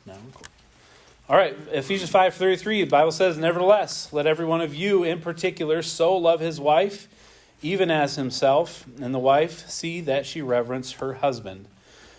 No. All right, Ephesians 5:33, the Bible says, "Nevertheless, let every one of you in particular so love his wife, even as himself, and the wife see that she reverence her husband."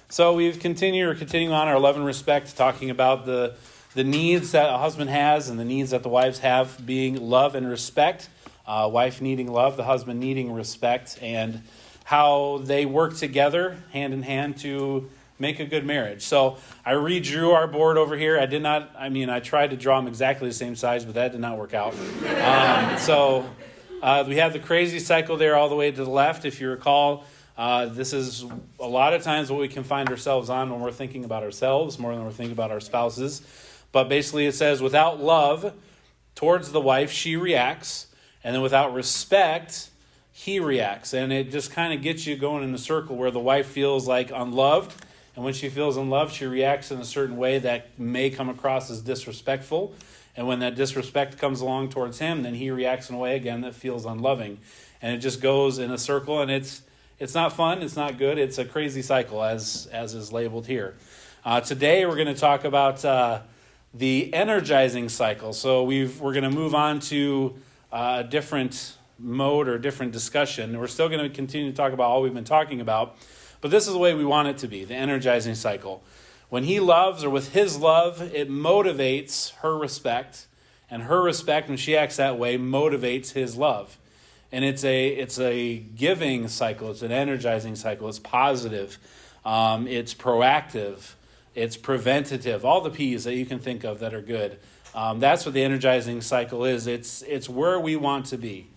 So we've continuing on our love and respect, talking about the needs that a husband has and the needs that the wives have, being love and respect. Wife needing love, the husband needing respect, and how they work together hand in hand to make a good marriage. So I redrew our board over here. I tried to draw them exactly the same size, but that did not work out. We have the crazy cycle there all the way to the left. If you recall, this is a lot of times what we can find ourselves on when we're thinking about ourselves more than we're thinking about our spouses. But basically it says, without love towards the wife, she reacts. And then without respect, he reacts. And it just kind of gets you going in a circle where the wife feels like unloved. And when she feels unloved, she reacts in a certain way that may come across as disrespectful. And when that disrespect comes along towards him, then he reacts in a way, again, that feels unloving. And it just goes in a circle, and it's not fun, it's not good, it's a crazy cycle, as is labeled here. Today we're going to talk about the energizing cycle. So we're going to move on to a different mode or different discussion. We're still going to continue to talk about all we've been talking about, but this is the way we want it to be, the energizing cycle. When he loves, or with his love, it motivates her respect, and her respect, when she acts that way, motivates his love. And it's a giving cycle, it's an energizing cycle, it's positive, it's proactive, it's preventative, all the P's that you can think of that are good. That's what the energizing cycle is. It's where we want to be.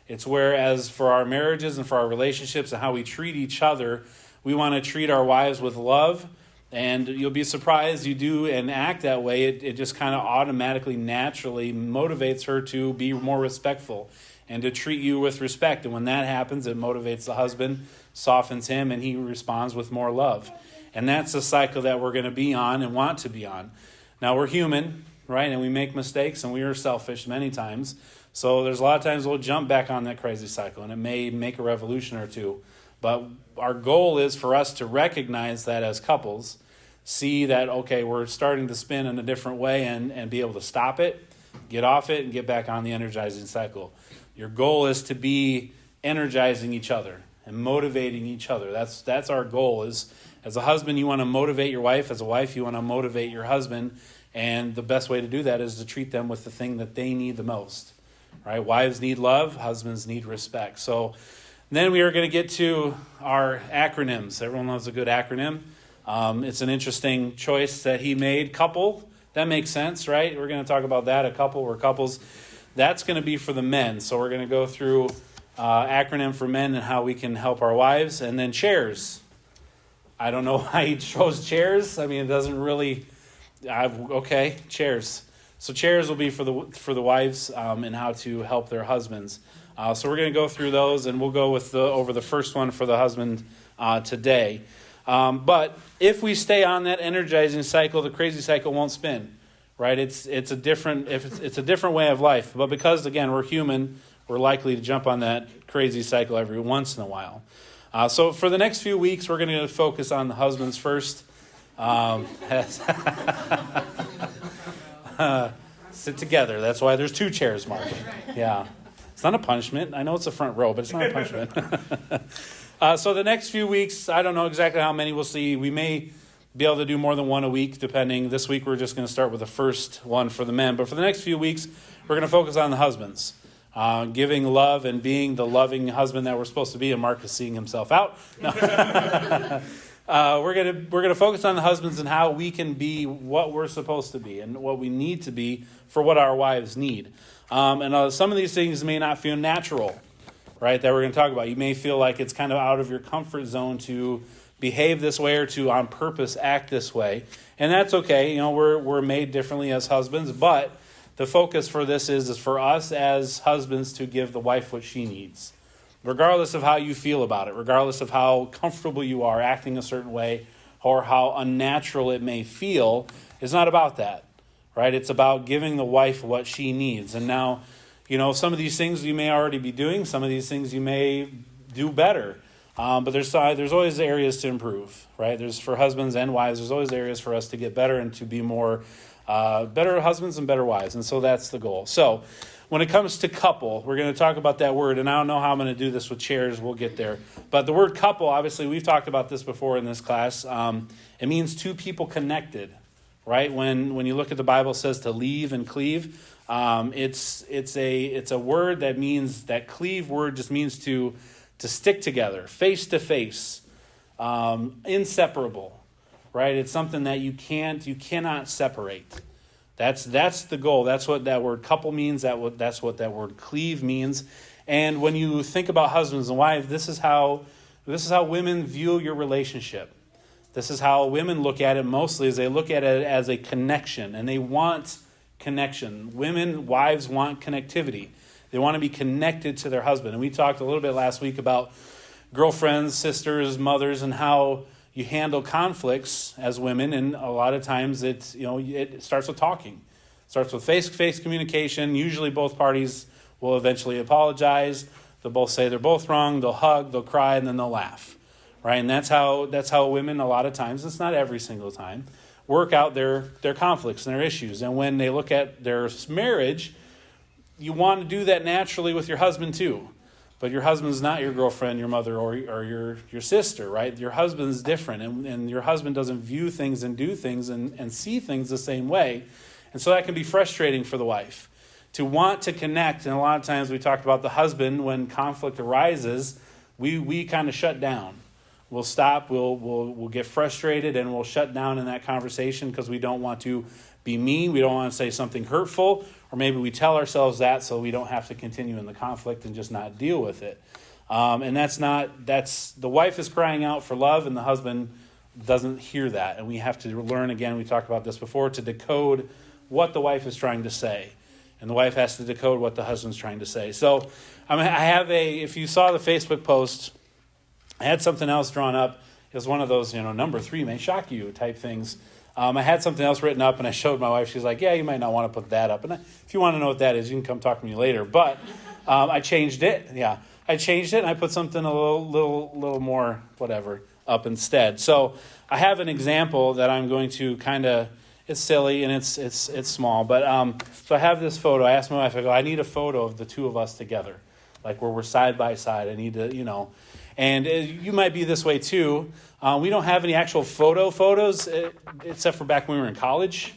It's where, as for our marriages and for our relationships and how we treat each other, we want to treat our wives with love. And you'll be surprised you do and act that way. It just kind of automatically, naturally motivates her to be more respectful and to treat you with respect. And when that happens, it motivates the husband, softens him, and he responds with more love. And that's the cycle that we're going to be on and want to be on. Now, we're human, right? And we make mistakes, and we are selfish many times. So there's a lot of times we'll jump back on that crazy cycle, and it may make a revolution or two. But our goal is for us to recognize that as couples, see that, okay, we're starting to spin in a different way and be able to stop it, get off it, and get back on the energizing cycle. Your goal is to be energizing each other and motivating each other. That's our goal. Is as a husband, you want to motivate your wife. As a wife, you want to motivate your husband. And the best way to do that is to treat them with the thing that they need the most. Right? Wives need love. Husbands need respect. So then we are going to get to our acronyms. Everyone loves a good acronym. It's an interesting choice that he made. Couple, that makes sense, right? We're going to talk about that. A couple, we're couples. That's going to be for the men. So we're going to go through acronym for men and how we can help our wives. And then chairs. I don't know why he chose chairs. I mean, it doesn't really... okay, chairs. So chairs will be for the wives and how to help their husbands. So we're going to go through those, and we'll go with over the first one for the husband today. But if we stay on that energizing cycle, the crazy cycle won't spin, right? It's a different way of life. But because, again, we're human, we're likely to jump on that crazy cycle every once in a while. So for the next few weeks, we're going to focus on the husbands first. Sit together. That's why there's two chairs, Mark. Yeah. It's not a punishment. I know it's a front row, but it's not a punishment. So the next few weeks, I don't know exactly how many we'll see. We may be able to do more than one a week, depending. This week, we're just going to start with the first one for the men. But for the next few weeks, we're going to focus on the husbands. Giving love and being the loving husband that we're supposed to be. And Mark is seeing himself out. No. We're gonna focus on the husbands and how we can be what we're supposed to be and what we need to be for what our wives need. And some of these things may not feel natural, right, that we're going to talk about. You may feel like it's kind of out of your comfort zone to behave this way or to on purpose act this way. And that's okay. You know, we're made differently as husbands, but the focus for this is for us as husbands to give the wife what she needs. Regardless of how you feel about it, regardless of how comfortable you are acting a certain way or how unnatural it may feel, it's not about that, right? It's about giving the wife what she needs. And now, you know, some of these things you may already be doing. Some of these things you may do better. But there's always areas to improve, right? There's for husbands and wives. There's always areas for us to get better and to be more better husbands and better wives. And so that's the goal. So when it comes to couple, we're going to talk about that word. And I don't know how I'm going to do this with chairs. We'll get there. But the word couple, obviously, we've talked about this before in this class. It means two people connected, right? When you look at the Bible, it says to leave and cleave. It's a word that means, that cleave word just means to stick together, face to face, inseparable, right? It's something that you cannot separate. That's the goal. That's what that word couple means. That's what that word cleave means. And when you think about husbands and wives, this is how women view your relationship. This is how women look at it mostly, is they look at it as a connection, and they want connection. Wives want connectivity. They want to be connected to their husband. And we talked a little bit last week about girlfriends, sisters, mothers, and how you handle conflicts as women. And a lot of times it starts with talking. It starts with face-to-face communication. Usually both parties will eventually apologize. They'll both say they're both wrong. They'll hug, they'll cry, and then they'll laugh. Right? And that's how women, a lot of times, it's not every single time, work out their conflicts and their issues. And when they look at their marriage, you want to do that naturally with your husband too. But your husband's not your girlfriend, your mother, or your sister, right? Your husband's different, and your husband doesn't view things and do things and see things the same way. And so that can be frustrating for the wife to want to connect. And a lot of times we talked about the husband, when conflict arises, we kind of shut down. We'll stop, we'll get frustrated, and we'll shut down in that conversation because we don't want to be mean. We don't want to say something hurtful, or maybe we tell ourselves that so we don't have to continue in the conflict and just not deal with it. And that's the wife is crying out for love, and the husband doesn't hear that. And we have to learn, again, we talked about this before, to decode what the wife is trying to say. And the wife has to decode what the husband's trying to say. So if you saw the Facebook post, I had something else drawn up. It was one of those, number 3 may shock you type things. I had something else written up, and I showed my wife. She's like, yeah, you might not want to put that up. And if you want to know what that is, you can come talk to me later. But I changed it. Yeah, I changed it, and I put something a little more whatever up instead. So I have an example that I'm going to kind of, it's silly, and it's small. But so I have this photo. I asked my wife, I need a photo of the two of us together, like where we're side by side. I need to, And you might be this way too. We don't have any actual photos, except for back when we were in college,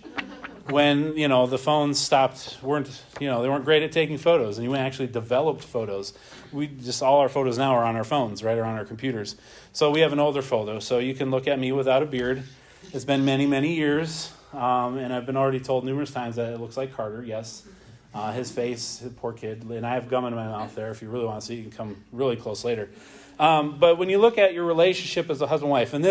when the phones they weren't great at taking photos, and you actually developed photos. All our photos now are on our phones, right, or on our computers. So we have an older photo. So you can look at me without a beard. It's been many, many years, and I've been already told numerous times that it looks like Carter. Yes. His face, the poor kid, and I have gum in my mouth there. If you really want to see, you can come really close later. But when you look at your relationship as a husband and wife, and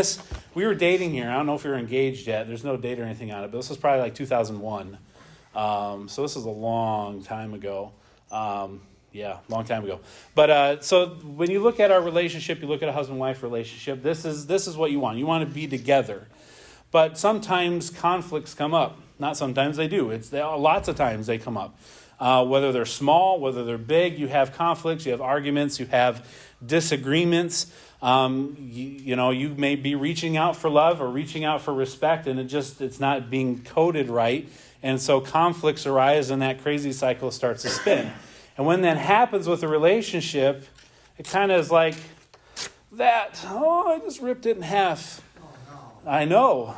we were dating here. I don't know if we were engaged yet. There's no date or anything on it, but this was probably like 2001. So this is a long time ago. Long time ago. But so when you look at our relationship, you look at a husband-wife relationship, this is what you want. You want to be together. But sometimes conflicts come up. Not sometimes, they do. Lots of times they come up. Whether they're small, whether they're big, you have conflicts, you have arguments, you have disagreements. You may be reaching out for love or reaching out for respect, and it's not being coded right. And so conflicts arise, and that crazy cycle starts to spin. And when that happens with a relationship, it kind of is like that. Oh, I just ripped it in half. I know.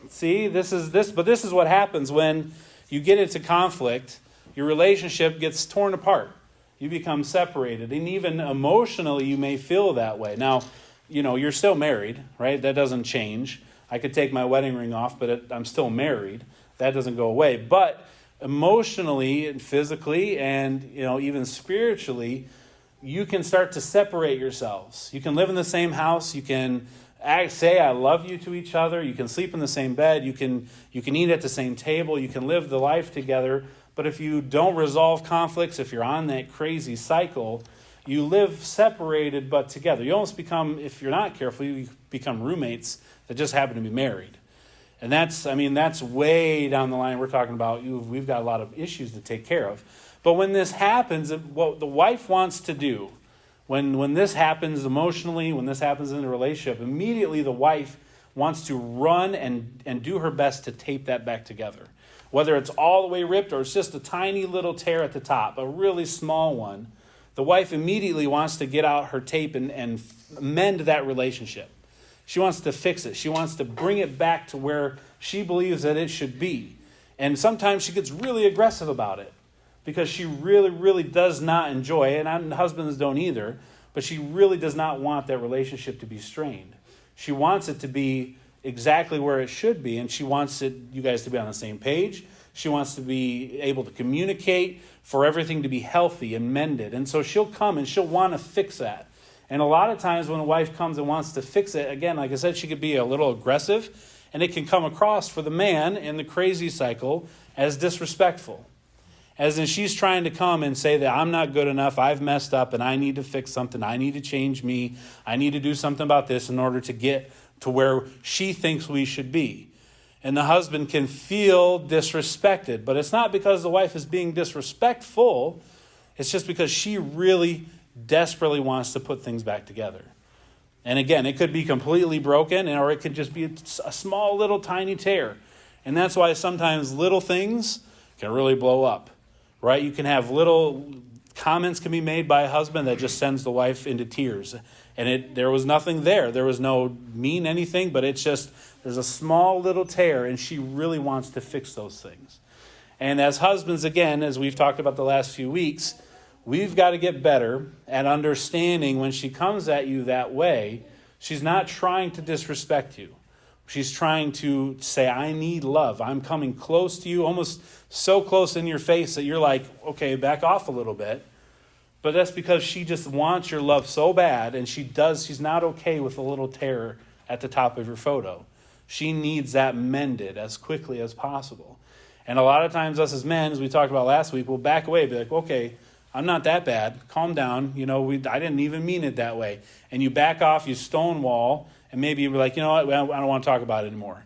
See, this is what happens when you get into conflict. Your relationship gets torn apart. You become separated. And even emotionally, you may feel that way. Now, you're still married, right? That doesn't change. I could take my wedding ring off, but I'm still married. That doesn't go away. But emotionally and physically and, even spiritually, you can start to separate yourselves. You can live in the same house. You can say I love you to each other. You can sleep in the same bed. You can eat at the same table. You can live the life together. But if you don't resolve conflicts, if you're on that crazy cycle, you live separated but together. You almost become, if you're not careful, you become roommates that just happen to be married. And that's way down the line. We're talking about, we've got a lot of issues to take care of. But when this happens, what the wife wants to do, When this happens emotionally, when this happens in a relationship, immediately the wife wants to run and do her best to tape that back together. Whether it's all the way ripped or it's just a tiny little tear at the top, a really small one, the wife immediately wants to get out her tape and mend that relationship. She wants to fix it. She wants to bring it back to where she believes that it should be. And sometimes she gets really aggressive about it because she really, really does not enjoy it. And husbands don't either. But she really does not want that relationship to be strained. She wants it to be exactly where it should be. And she wants you guys to be on the same page. She wants to be able to communicate for everything to be healthy and mended. And so she'll come and she'll want to fix that. And a lot of times when a wife comes and wants to fix it, again, like I said, she could be a little aggressive. And it can come across for the man in the crazy cycle as disrespectful. As in she's trying to come and say that I'm not good enough, I've messed up, and I need to fix something. I need to change me. I need to do something about this in order to get to where she thinks we should be. And the husband can feel disrespected. But it's not because the wife is being disrespectful. It's just because she really desperately wants to put things back together. And again, it could be completely broken, or it could just be a small little tiny tear. And that's why sometimes little things can really blow up, right? You can have little comments can be made by a husband that just sends the wife into tears. And there was nothing there. There was no mean anything, but it's just there's a small little tear, and she really wants to fix those things. And as husbands, again, as we've talked about the last few weeks, we've got to get better at understanding when she comes at you that way, she's not trying to disrespect you. She's trying to say, I need love. I'm coming close to you, almost so close in your face that you're like, okay, back off a little bit. But that's because she just wants your love so bad, and she's not okay with a little tear at the top of your photo. She needs that mended as quickly as possible. And a lot of times us as men, as we talked about last week, we'll back away, be like, okay, I'm not that bad. Calm down. I didn't even mean it that way. And you back off, you stonewall, and maybe you're like, you know what, I don't want to talk about it anymore.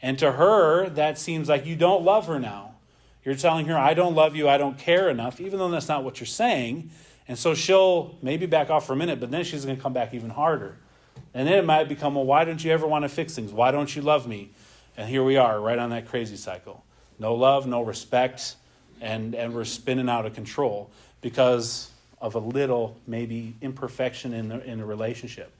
And to her, that seems like you don't love her now. You're telling her, I don't love you, I don't care enough, even though that's not what you're saying. And so she'll maybe back off for a minute, but then she's going to come back even harder. And then it might become, well, why don't you ever want to fix things? Why don't you love me? And here we are, right on that crazy cycle. No love, no respect, and we're spinning out of control because of a little, maybe, imperfection in the relationship.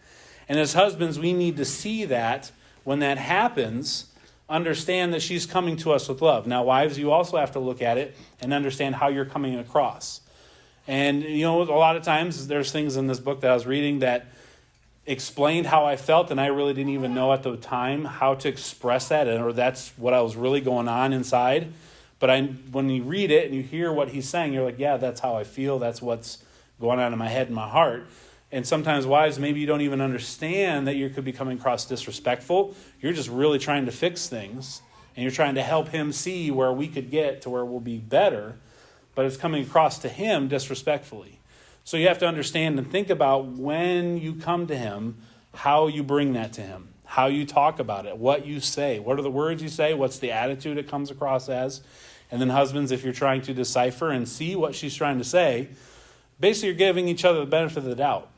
And as husbands, we need to see that when that happens, understand that she's coming to us with love. Now, wives, you also have to look at it and understand how you're coming across. And, a lot of times there's things in this book that I was reading that explained how I felt, and I really didn't even know at the time how to express that, or that's what I was really going on inside. But when you read it and you hear what he's saying, you're like, yeah, that's how I feel. That's what's going on in my head and my heart. And sometimes wives, maybe you don't even understand that you could be coming across disrespectful. You're just really trying to fix things, and you're trying to help him see where we could get to where we'll be better, but it's coming across to him disrespectfully. So you have to understand and think about when you come to him, how you bring that to him, how you talk about it, what you say, what are the words you say, what's the attitude it comes across as. And then husbands, if you're trying to decipher and see what she's trying to say, basically you're giving each other the benefit of the doubt.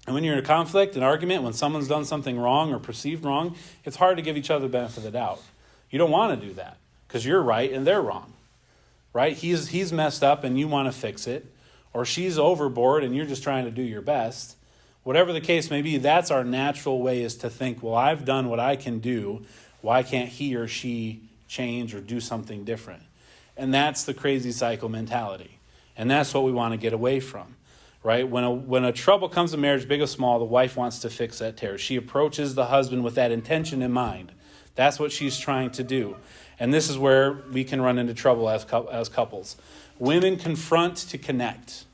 And when you're in a conflict, an argument, when someone's done something wrong or perceived wrong, it's hard to give each other the benefit of the doubt. You don't want to do that because you're right and they're wrong, right? He's messed up and you want to fix it, or she's overboard and you're just trying to do your best. Whatever the case may be, that's our natural way, is to think, well, I've done what I can do. Why can't he or she change or do something different? And that's the crazy cycle mentality. And that's what we want to get away from, right? When a trouble comes to marriage, big or small, the wife wants to fix that tear. She approaches the husband with that intention in mind. That's what she's trying to do. And this is where we can run into trouble as couples. Women confront to connect,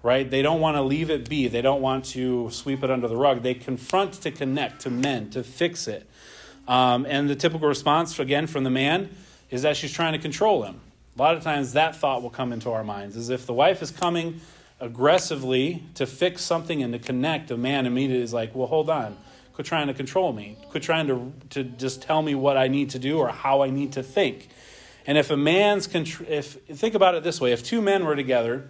right? They don't want to leave it be. They don't want to sweep it under the rug. They confront to connect, to mend, to fix it. And the typical response, again, from the man is that she's trying to control him. A lot of times that thought will come into our minds, as if the wife is coming aggressively to fix something and to connect, the man immediately is like, well, hold on. Quit trying to control me. Quit trying to just tell me what I need to do or how I need to think. And if think about it this way, if two men were together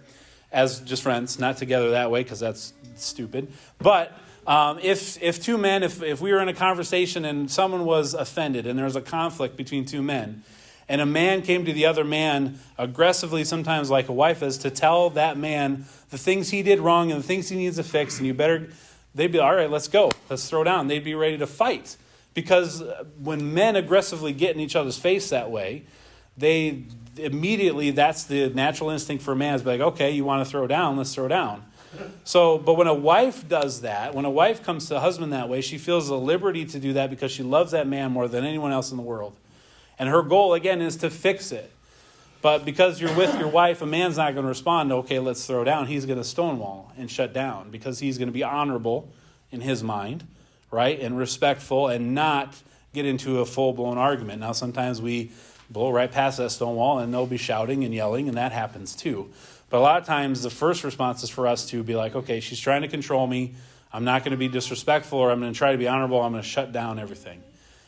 as just friends, not together that way because that's stupid. But if two men, if we were in a conversation and someone was offended and there was a conflict between two men, and a man came to the other man aggressively, sometimes like a wife is, to tell that man the things he did wrong and the things he needs to fix, and they'd be, all right, let's go. Let's throw down. They'd be ready to fight. Because when men aggressively get in each other's face that way, they immediately, that's the natural instinct for a man, is like, okay, you want to throw down, let's throw down. But when a wife does that, when a wife comes to a husband that way, she feels the liberty to do that because she loves that man more than anyone else in the world. And her goal, again, is to fix it. But because you're with your wife, a man's not going to respond, okay, let's throw down. He's going to stonewall and shut down because he's going to be honorable in his mind, right, and respectful and not get into a full-blown argument. Now, sometimes we blow right past that stonewall and they'll be shouting and yelling, and that happens too. But a lot of times the first response is for us to be like, okay, she's trying to control me. I'm not going to be disrespectful, or I'm going to try to be honorable. I'm going to shut down everything.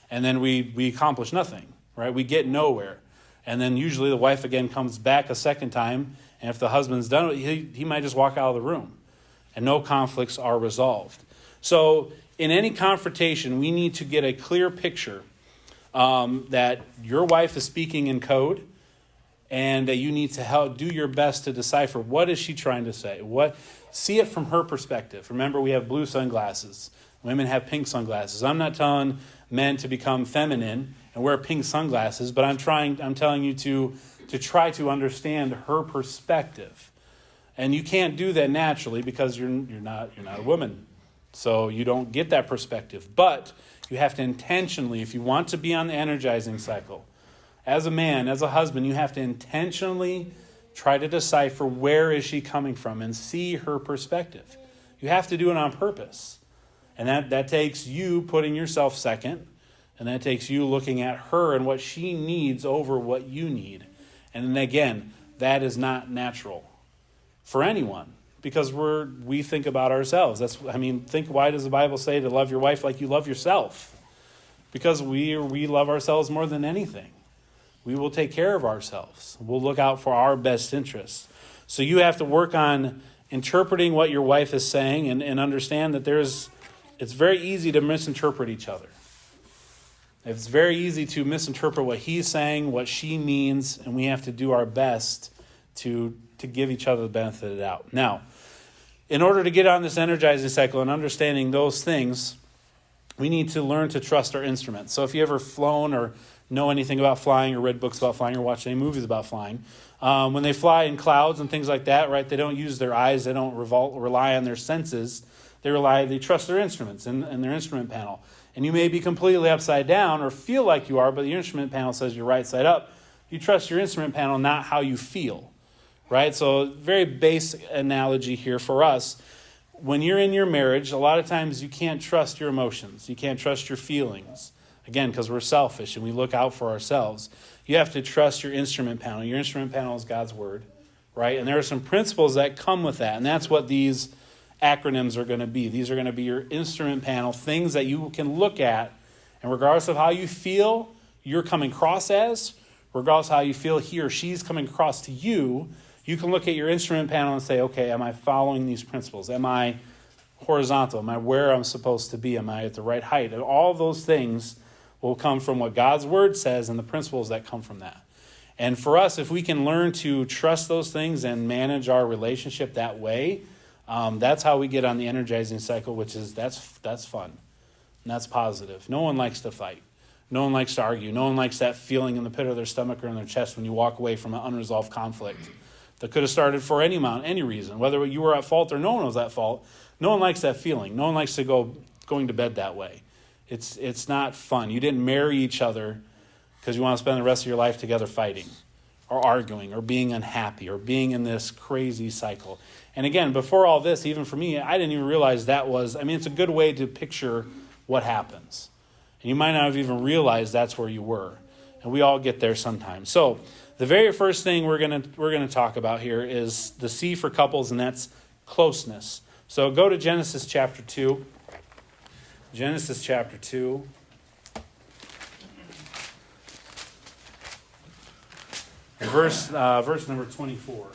And then we accomplish nothing. Right? We get nowhere. And then usually the wife again comes back a second time, and if the husband's done, he might just walk out of the room. And no conflicts are resolved. So in any confrontation, we need to get a clear picture that your wife is speaking in code, and that you need to do your best to decipher what is she trying to say. See it from her perspective. Remember, we have blue sunglasses. Women have pink sunglasses. I'm not telling men to become feminine and wear pink sunglasses, but I'm telling you to try to understand her perspective. And you can't do that naturally because you're not a woman. So you don't get that perspective. But you have to intentionally, if you want to be on the energizing cycle, as a man, as a husband, you have to intentionally try to decipher where is she coming from and see her perspective. You have to do it on purpose. And that takes you putting yourself second. And that takes you looking at her and what she needs over what you need. And then again, that is not natural for anyone because we think about ourselves. Why does the Bible say to love your wife like you love yourself? Because we love ourselves more than anything. We will take care of ourselves. We'll look out for our best interests. So you have to work on interpreting what your wife is saying and understand that it's very easy to misinterpret each other. It's very easy to misinterpret what he's saying, what she means, and we have to do our best to give each other the benefit of the doubt. Now, in order to get on this energizing cycle and understanding those things, we need to learn to trust our instruments. So if you ever flown or know anything about flying or read books about flying or watched any movies about flying, when they fly in clouds and things like that, right, they don't use their eyes, they don't rely on their senses, they trust their instruments and their instrument panel. And you may be completely upside down or feel like you are, but your instrument panel says you're right side up. You trust your instrument panel, not how you feel, right? So very basic analogy here for us. When you're in your marriage, a lot of times you can't trust your emotions. You can't trust your feelings. Again, because we're selfish and we look out for ourselves. You have to trust your instrument panel. Your instrument panel is God's word, right? And there are some principles that come with that, and that's what these acronyms are going to be. These are going to be your instrument panel, things that you can look at, and regardless of how you feel you're coming across as, regardless of how you feel he or she's coming across to you, you can look at your instrument panel and say, okay, am I following these principles? Am I horizontal? Am I where I'm supposed to be? Am I at the right height? And all those things will come from what God's word says and the principles that come from that. And for us, if we can learn to trust those things and manage our relationship that way, that's how we get on the energizing cycle, which is that's fun and that's positive. No one likes to fight. No one likes to argue. No one likes that feeling in the pit of their stomach or in their chest when you walk away from an unresolved conflict that could have started for any reason, whether you were at fault or no one was at fault. No one likes that feeling. No one likes to going to bed that way. It's not fun. You didn't marry each other because you want to spend the rest of your life together fighting or arguing or being unhappy or being in this crazy cycle. And again, before all this, even for me, I didn't even realize it's a good way to picture what happens. And you might not have even realized that's where you were. And we all get there sometimes. So the very first thing we're gonna talk about here is the C for couples, and that's closeness. So go to Genesis chapter 2. Genesis chapter 2. Verse number 24.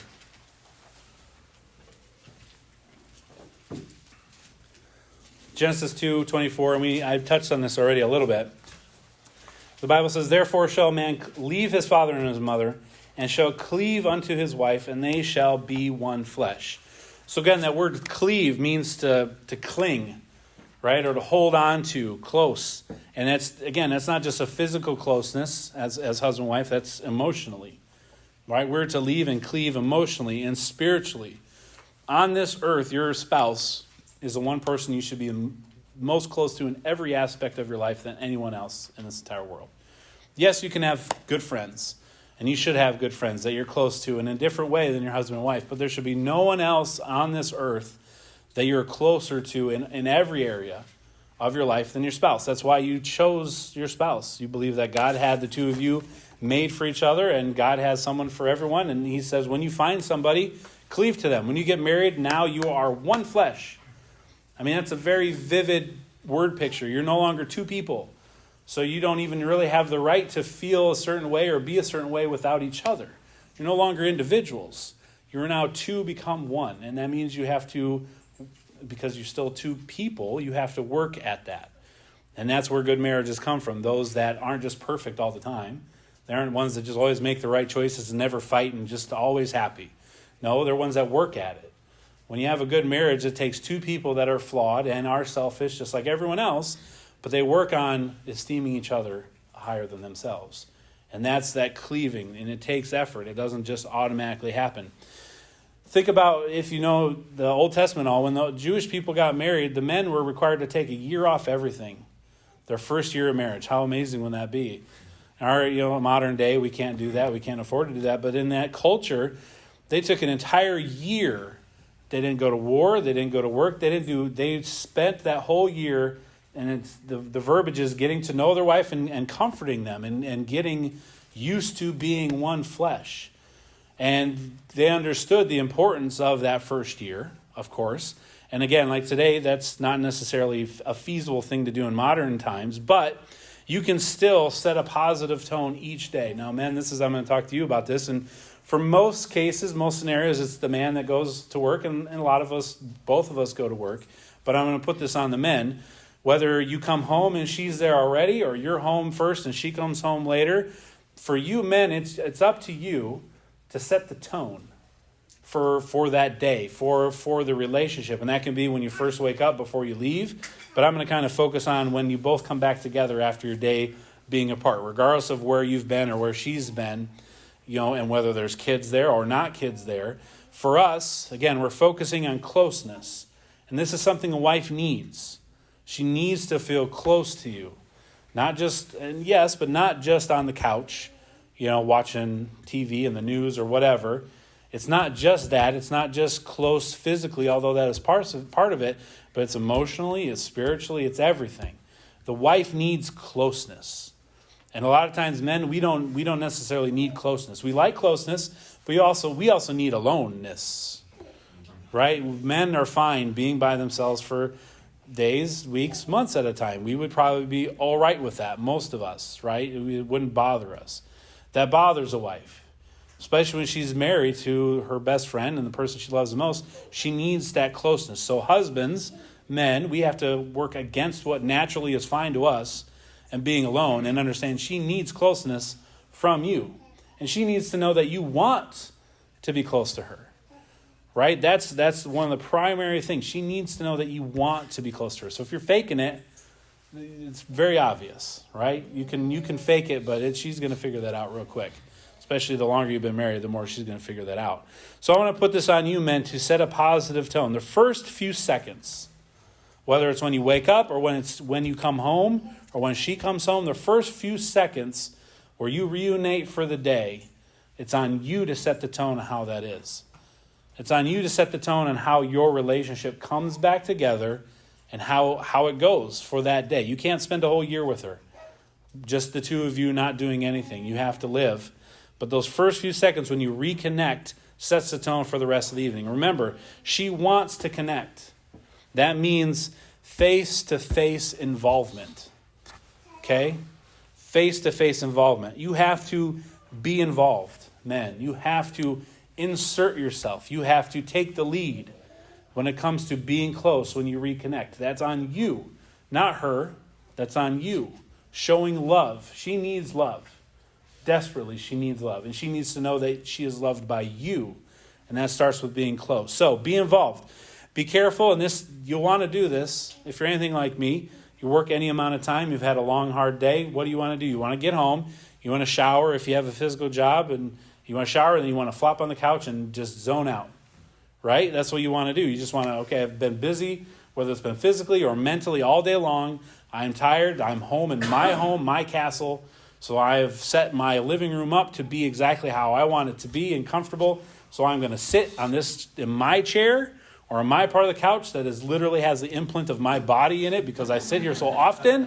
Genesis 2:24, and I've touched on this already a little bit. The Bible says, "Therefore shall a man leave his father and his mother, and shall cleave unto his wife, and they shall be one flesh." So again, that word cleave means to cling, right? Or to hold on to, close. And that's not just a physical closeness as husband and wife, that's emotionally, right? We're to leave and cleave emotionally and spiritually. On this earth, your spouse is the one person you should be most close to in every aspect of your life than anyone else in this entire world. Yes, you can have good friends, and you should have good friends that you're close to in a different way than your husband and wife, but there should be no one else on this earth that you're closer to in every area of your life than your spouse. That's why you chose your spouse. You believe that God had the two of you made for each other, and God has someone for everyone, and he says when you find somebody, cleave to them. When you get married, now you are one flesh. I mean, that's a very vivid word picture. You're no longer two people. So you don't even really have the right to feel a certain way or be a certain way without each other. You're no longer individuals. You're now two become one. And that means you have to, because you're still two people, you have to work at that. And that's where good marriages come from. Those that aren't just perfect all the time. They aren't ones that just always make the right choices and never fight and just always happy. No, they're ones that work at it. When you have a good marriage, it takes two people that are flawed and are selfish, just like everyone else, but they work on esteeming each other higher than themselves. And that's that cleaving, and it takes effort. It doesn't just automatically happen. Think about, if you know the Old Testament, when the Jewish people got married, the men were required to take a year off everything. Their first year of marriage. How amazing would that be? In our modern day, we can't do that. We can't afford to do that. But in that culture, they took an entire year. They didn't go to war. They didn't go to work. They spent that whole year, and it's the verbiage is getting to know their wife and comforting them and getting used to being one flesh. And they understood the importance of that first year, of course. And again, like today, that's not necessarily a feasible thing to do in modern times, but you can still set a positive tone each day. Now, men, I'm going to talk to you about this, and for most cases, most scenarios, it's the man that goes to work, and a lot of us, both of us go to work. But I'm going to put this on the men. Whether you come home and she's there already, or you're home first and she comes home later, for you men, it's up to you to set the tone for that day, for the relationship. And that can be when you first wake up before you leave. But I'm going to kind of focus on when you both come back together after your day being apart, regardless of where you've been or where she's been, and whether there's kids there or not kids there. For us, again, we're focusing on closeness. And this is something a wife needs. She needs to feel close to you. Not just on the couch, watching TV and the news or whatever. It's not just that. It's not just close physically, although that is part of it, but it's emotionally, it's spiritually, it's everything. The wife needs closeness. And a lot of times, men, we don't necessarily need closeness. We like closeness, but we also need aloneness, right? Men are fine being by themselves for days, weeks, months at a time. We would probably be all right with that, most of us, right? It wouldn't bother us. That bothers a wife, especially when she's married to her best friend and the person she loves the most. She needs that closeness. So husbands, men, we have to work against what naturally is fine to us and being alone, and understand she needs closeness from you. And she needs to know that you want to be close to her. Right? That's one of the primary things. She needs to know that you want to be close to her. So if you're faking it, it's very obvious, right? You can fake it, but she's going to figure that out real quick. Especially the longer you've been married, the more she's going to figure that out. So I want to put this on you, men, to set a positive tone. The first few seconds, whether it's when you wake up or when you come home or when she comes home, the first few seconds where you reunite for the day, it's on you to set the tone of how that is. It's on you to set the tone on how your relationship comes back together and how it goes for that day. You can't spend a whole year with her, just the two of you not doing anything. You have to live. But those first few seconds when you reconnect sets the tone for the rest of the evening. Remember, she wants to connect. That means face-to-face involvement. Okay? Face-to-face involvement. You have to be involved, men. You have to insert yourself. You have to take the lead. when it comes to being close, when you reconnect. That's on you, not her. That's on you. Showing love. She needs love. Desperately, she needs love. And she needs to know that she is loved by you. And that starts with being close. So be involved. Be careful. And this, you'll want to do this. If you're anything like me, you work any amount of time, you've had a long, hard day. What do you want to do? You want to get home. You want to shower if you have a physical job. And you want to shower, and then you want to flop on the couch and just zone out. Right? That's what you want to do. You just want to, okay, I've been busy, whether it's been physically or mentally all day long. I'm tired. I'm home in my home, my castle. So I have set my living room up to be exactly how I want it to be and comfortable. So I'm going to sit on this in my chair or on my part of the couch that is literally has the imprint of my body in it because I sit here so often,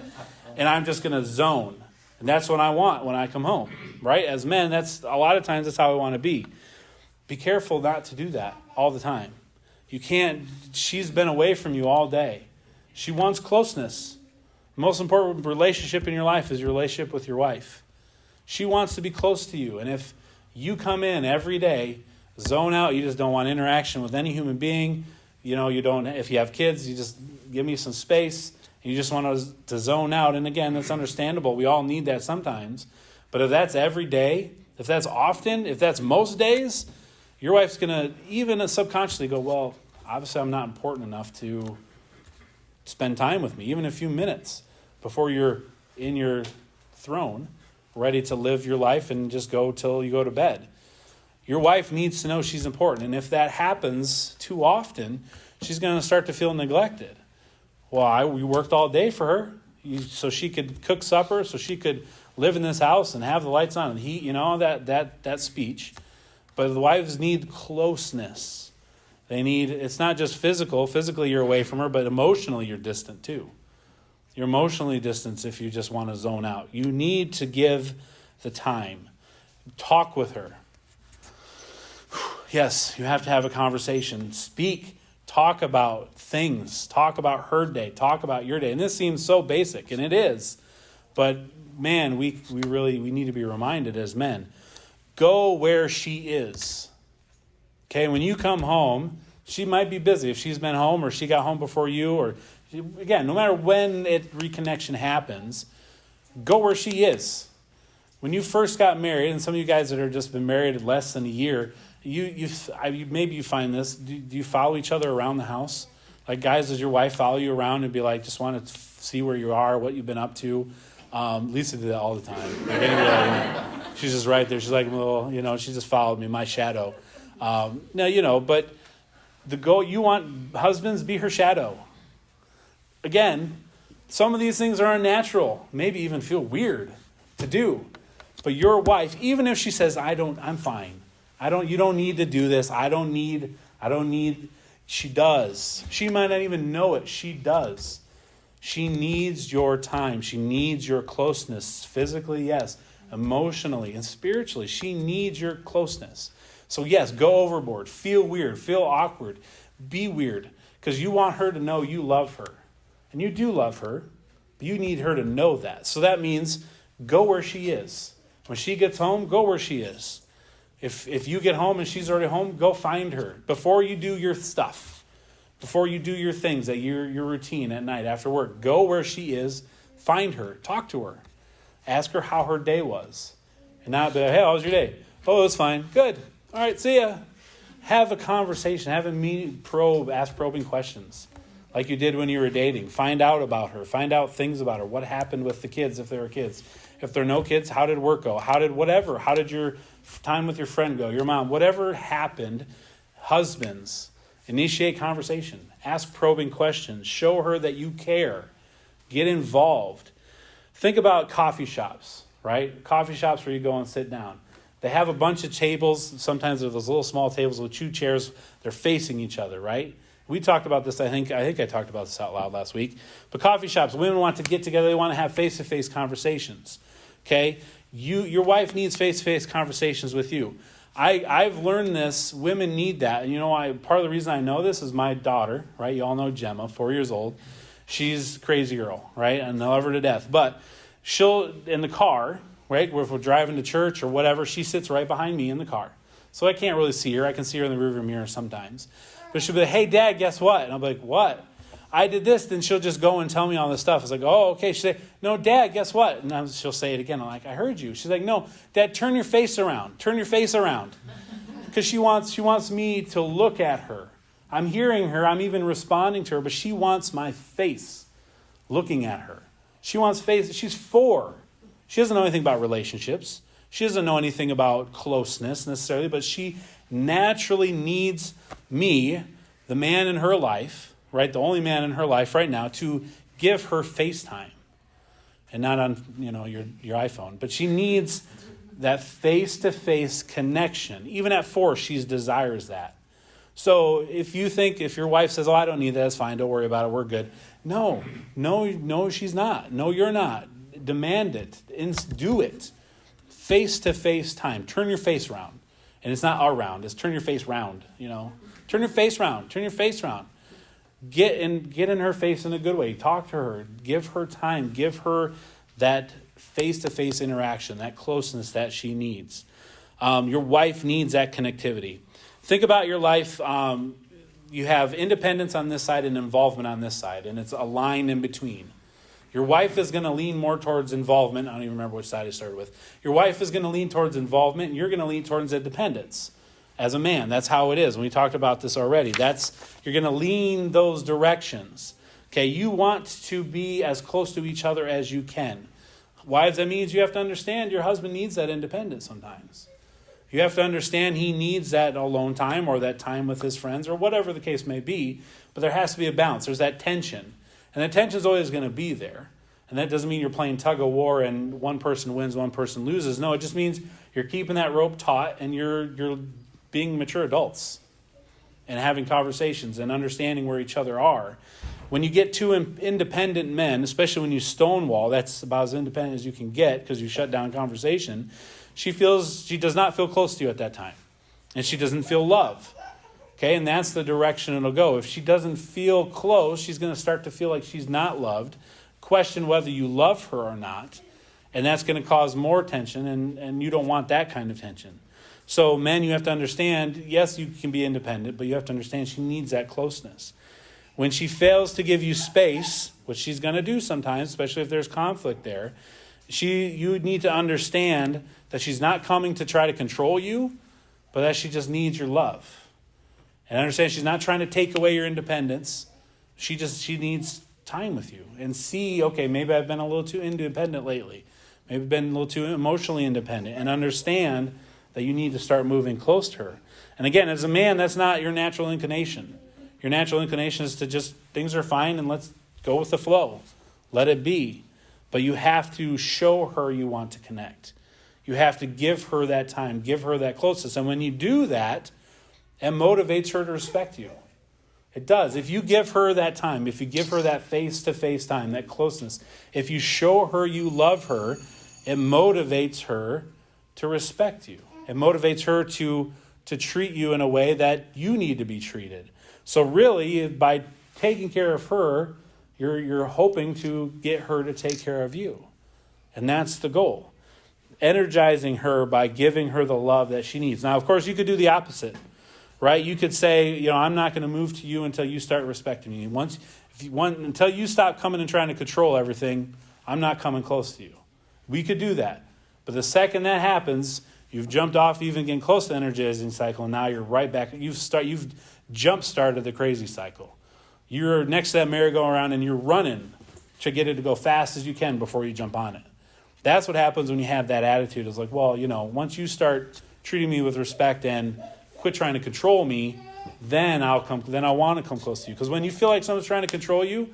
and I'm just going to zone. And that's what I want when I come home, right? As men, that's a lot of times that's how I want to be. Be careful not to do that all the time. You can't. She's been away from you all day. She wants closeness. The most important relationship in your life is your relationship with your wife. She wants to be close to you. And if you come in every day, zone out, you just don't want interaction with any human being, you don't, if you have kids, you just give me some space, and you just want to zone out. And again, that's understandable. We all need that sometimes. But if that's every day, if that's often, if that's most days, your wife's going to even subconsciously go, well, obviously I'm not important enough to spend time with me, even a few minutes before you're in your throne, ready to live your life and just go till you go to bed. Your wife needs to know she's important. And if that happens too often, she's going to start to feel neglected. Well, we worked all day for her so she could cook supper, so she could live in this house and have the lights on and heat, that speech. But the wives need closeness. It's not just physical. Physically, you're away from her, but emotionally, you're distant too. You're emotionally distant if you just want to zone out. You need to give the time. Talk with her. Yes, you have to have a conversation. Speak. Talk about things. Talk about her day. Talk about your day. And this seems so basic, and it is. But man, we need to be reminded as men. Go where she is. Okay, when you come home, she might be busy. If she's been home or she got home before you, or again, no matter when reconnection happens, go where she is. When you first got married, and some of you guys that have just been married less than a year, maybe you find this. Do you follow each other around the house? Like, guys, does your wife follow you around and be like, just want to see where you are, what you've been up to? Lisa did that all the time. Like, she's just right there. She's like, well, she just followed me, my shadow. But the goal, you want husbands be her shadow. Again, some of these things are unnatural, maybe even feel weird to do. But your wife, even if she says, I'm fine. You don't need to do this. I don't need, she does. She might not even know it. She does. She needs your time. She needs your closeness. Physically, yes. Emotionally and spiritually, she needs your closeness. So yes, go overboard. Feel weird. Feel awkward. Be weird. Because you want her to know you love her. And you do love her. But you need her to know that. So that means go where she is. When she gets home, go where she is. If you get home and she's already home, go find her. Before you do your stuff. Before you do your things, that your routine at night after work, go where she is. Find her. Talk to her. Ask her how her day was. And not be like, hey, how was your day? Oh, it was fine. Good. All right, see ya. Have a conversation. Have a meeting, ask probing questions. Like you did when you were dating. Find out about her. Find out things about her. What happened with the kids if there were kids. If there are no kids, how did work go? How did your time with your friend go? Your mom. Whatever happened, husbands, initiate conversation. Ask probing questions. Show her that you care. Get involved. Think about coffee shops, right? Coffee shops where you go and sit down. They have a bunch of tables. Sometimes they're those little small tables with two chairs. They're facing each other, right? We talked about this. I think I talked about this out loud last week. But coffee shops, women want to get together. They want to have face-to-face conversations. Okay? Your wife needs face-to-face conversations with you. I've learned this. Women need that. And part of the reason I know this is my daughter, right? You all know Gemma, 4 years old. She's a crazy girl, right? And I love her to death. But she'll, in the car, right, if we're driving to church or whatever, she sits right behind me in the car. So I can't really see her. I can see her in the rearview mirror sometimes. But she'll be like, hey, Dad, guess what? And I'll be like, what? I did this. Then she'll just go and tell me all this stuff. It's like, oh, okay. She'll say, no, Dad, guess what? And she'll say it again. I'm like, I heard you. She's like, no, Dad, turn your face around. Turn your face around. Because she wants me to look at her. I'm hearing her. I'm even responding to her. But she wants my face looking at her. She wants face. She's 4. She doesn't know anything about relationships. She doesn't know anything about closeness necessarily. But she naturally needs me, the man in her life, right, the only man in her life right now, to give her FaceTime. And not on, your iPhone. But she needs that face-to-face connection. Even at 4, she desires that. So if your wife says, oh, I don't need that, it's fine, don't worry about it, we're good. No, she's not. No, you're not. Demand it. Do it. Face-to-face time. Turn your face around. And it's not around, it's turn your face round, Turn your face round. Turn your face round. Get in her face in a good way. Talk to her. Give her time. Give her that face-to-face interaction, that closeness that she needs. Your wife needs that connectivity. Think about your life. You have independence on this side and involvement on this side, and it's a line in between. Your wife is going to lean more towards involvement. I don't even remember which side I started with. Your wife is going to lean towards involvement, and you're going to lean towards independence. As a man, that's how it is. We talked about this already. You're going to lean those directions. Okay, you want to be as close to each other as you can. Wives, that means you have to understand your husband needs that independence sometimes. You have to understand he needs that alone time or that time with his friends or whatever the case may be. But there has to be a balance. There's that tension. And that tension is always going to be there. And that doesn't mean you're playing tug of war and one person wins, one person loses. No, it just means you're keeping that rope taut and you're being mature adults and having conversations and understanding where each other are. When you get 2 independent men, especially when you stonewall, that's about as independent as you can get because you shut down conversation. She does not feel close to you at that time. And she doesn't feel love. Okay, and that's the direction it'll go. If she doesn't feel close, she's going to start to feel like she's not loved, question whether you love her or not, and that's going to cause more tension, and you don't want that kind of tension. So men, you have to understand, yes, you can be independent, but you have to understand she needs that closeness. When she fails to give you space, which she's going to do sometimes, especially if there's conflict there, you need to understand that she's not coming to try to control you, but that she just needs your love. And understand she's not trying to take away your independence. She needs time with you. And see, okay, maybe I've been a little too independent lately. Maybe I've been a little too emotionally independent. And understand that you need to start moving close to her. And again, as a man, that's not your natural inclination. Your natural inclination is to just, things are fine and let's go with the flow. Let it be. But you have to show her you want to connect. You have to give her that time, give her that closeness. And when you do that, it motivates her to respect you. It does. If you give her that time, if you give her that face-to-face time, that closeness, if you show her you love her, it motivates her to respect you. It motivates her to treat you in a way that you need to be treated. So really, by taking care of her, you're hoping to get her to take care of you. And that's the goal. Energizing her by giving her the love that she needs. Now, of course, you could do the opposite, right? You could say, I'm not going to move to you until you start respecting me. Until you stop coming and trying to control everything, I'm not coming close to you. We could do that. But the second that happens, you've jumped off even getting close to the energizing cycle, and now you're right back. You've jump-started the crazy cycle. You're next to that merry-go-round, and you're running to get it to go fast as you can before you jump on it. That's what happens when you have that attitude. It's like, once you start treating me with respect and quit trying to control me, then I'll want to come close to you. Because when you feel like someone's trying to control you,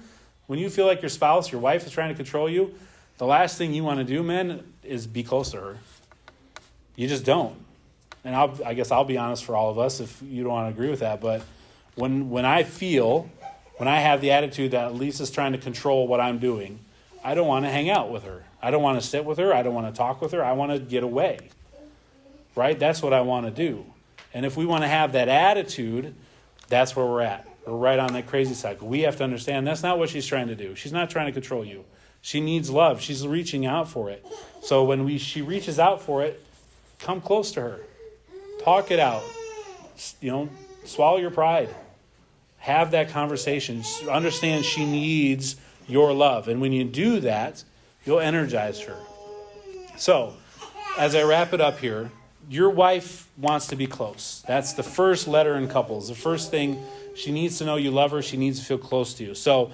when you feel like your spouse, your wife is trying to control you, the last thing you want to do, man, is be close to her. You just don't. And I guess I'll be honest for all of us if you don't want to agree with that. But when I have the attitude that Lisa's trying to control what I'm doing, I don't want to hang out with her. I don't want to sit with her. I don't want to talk with her. I want to get away. Right? That's what I want to do. And if we want to have that attitude, that's where we're at. We're right on that crazy cycle. We have to understand that's not what she's trying to do. She's not trying to control you. She needs love. She's reaching out for it. So when she reaches out for it, come close to her. Talk it out. Swallow your pride. Have that conversation. Understand she needs your love. And when you do that, you'll energize her. So, as I wrap it up here, your wife wants to be close. That's the first letter in couples. The first thing, she needs to know you love her. She needs to feel close to you. So,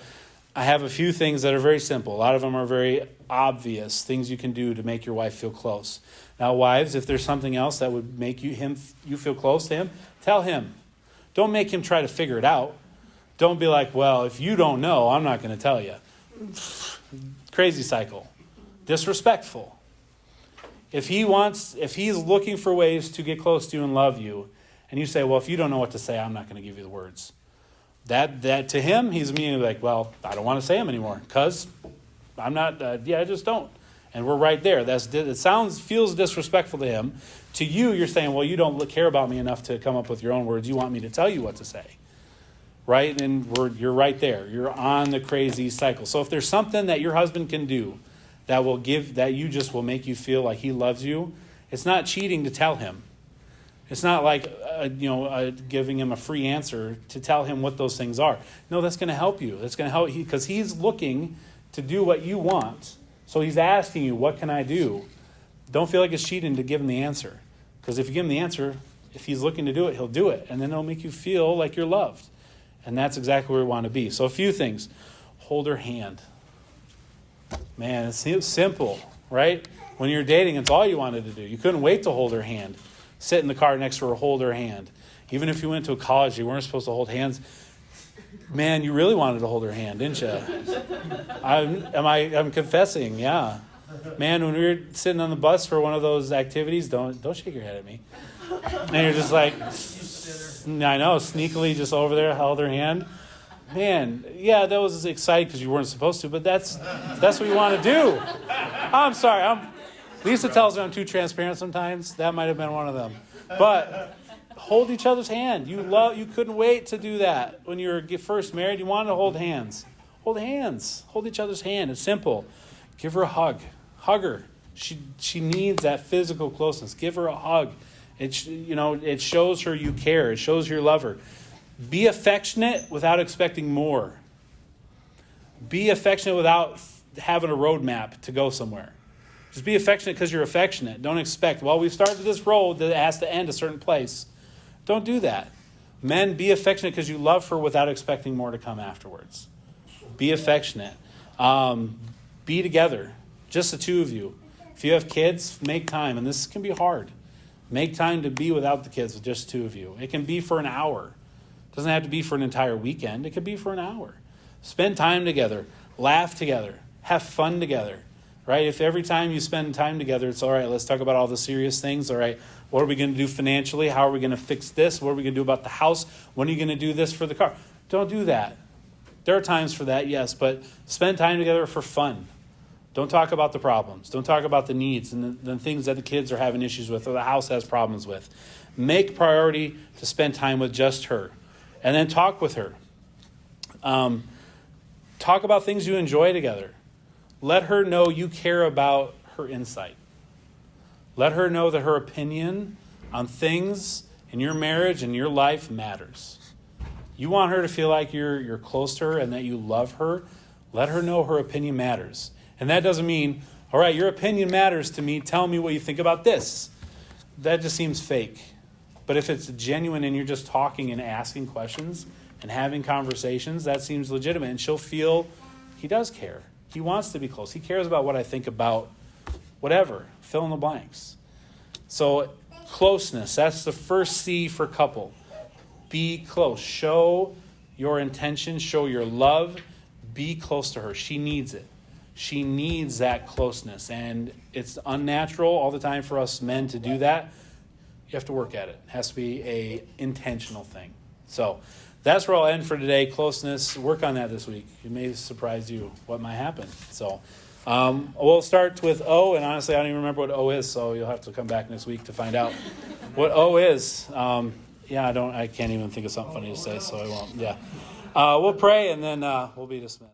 I have a few things that are very simple. A lot of them are very obvious, things you can do to make your wife feel close. Now, wives, if there's something else that would make you feel close to him, tell him. Don't make him try to figure it out. Don't be like, well, if you don't know, I'm not going to tell you. Crazy cycle. Disrespectful. If he's looking for ways to get close to you and love you, and you say, well, if you don't know what to say, I'm not going to give you the words. That to him, he's immediately like, well, I don't want to say them anymore because I'm not, I just don't. And we're right there. It feels disrespectful to him. To you, you're saying, well, you don't care about me enough to come up with your own words. You want me to tell you what to say. Right? And you're right there. You're on the crazy cycle. So if there's something that your husband can do that will make you feel like he loves you, it's not cheating to tell him. It's not like, giving him a free answer to tell him what those things are. No, that's going to help you. That's going to help because he's looking to do what you want. So he's asking you, what can I do? Don't feel like it's cheating to give him the answer. Because if you give him the answer, if he's looking to do it, he'll do it. And then it'll make you feel like you're loved. And that's exactly where we want to be. So a few things. Hold her hand. Man, it's simple, right? When you're dating, it's all you wanted to do. You couldn't wait to hold her hand. Sit in the car next to her, hold her hand. Even if you went to a college, you weren't supposed to hold hands. Man, you really wanted to hold her hand, didn't you? I'm confessing, yeah. Man, when we were sitting on the bus for one of those activities, don't shake your head at me. And you're just like, I know, sneakily just over there, held her hand. Man, yeah, that was exciting because you weren't supposed to, but that's what you want to do. I'm sorry. Lisa tells me I'm too transparent sometimes. That might have been one of them. But hold each other's hand. You couldn't wait to do that. When you were first married, you wanted to hold hands. Hold hands. Hold each other's hand. It's simple. Give her a hug. Hug her. She needs that physical closeness. Give her a hug. It shows her you care. It shows you love her. Be affectionate without expecting more. Be affectionate without having a roadmap to go somewhere. Just be affectionate because you're affectionate. Don't expect, well, we've started this road that has to end a certain place. Don't do that. Men, be affectionate because you love her without expecting more to come afterwards. Be affectionate. Be together. Just the two of you. If you have kids, make time. And this can be hard. Make time to be without the kids with just the two of you. It can be for an hour. It doesn't have to be for an entire weekend. It could be for an hour. Spend time together. Laugh together. Have fun together. Right? If every time you spend time together, it's all right, let's talk about all the serious things. All right, what are we going to do financially? How are we going to fix this? What are we going to do about the house? When are you going to do this for the car? Don't do that. There are times for that, yes, but spend time together for fun. Don't talk about the problems. Don't talk about the needs and the things that the kids are having issues with or the house has problems with. Make priority to spend time with just her. And then talk with her. Talk about things you enjoy together. Let her know you care about her insight. Let her know that her opinion on things in your marriage and your life matters. You want her to feel like you're close to her and that you love her. Let her know her opinion matters. And that doesn't mean, all right, your opinion matters to me. Tell me what you think about this. That just seems fake. But if it's genuine and you're just talking and asking questions and having conversations, that seems legitimate. And she'll feel he does care. He wants to be close. He cares about what I think about whatever. Fill in the blanks. So closeness, that's the first C for couple. Be close. Show your intention. Show your love. Be close to her. She needs it. She needs that closeness. And it's unnatural all the time for us men to do that. You have to work at it. It has to be an intentional thing. So that's where I'll end for today. Closeness. Work on that this week. It may surprise you what might happen. So we'll start with O, and honestly, I don't even remember what O is, so you'll have to come back next week to find out what O is. I can't even think of something funny to say, so I won't. Yeah. We'll pray, and then we'll be dismissed.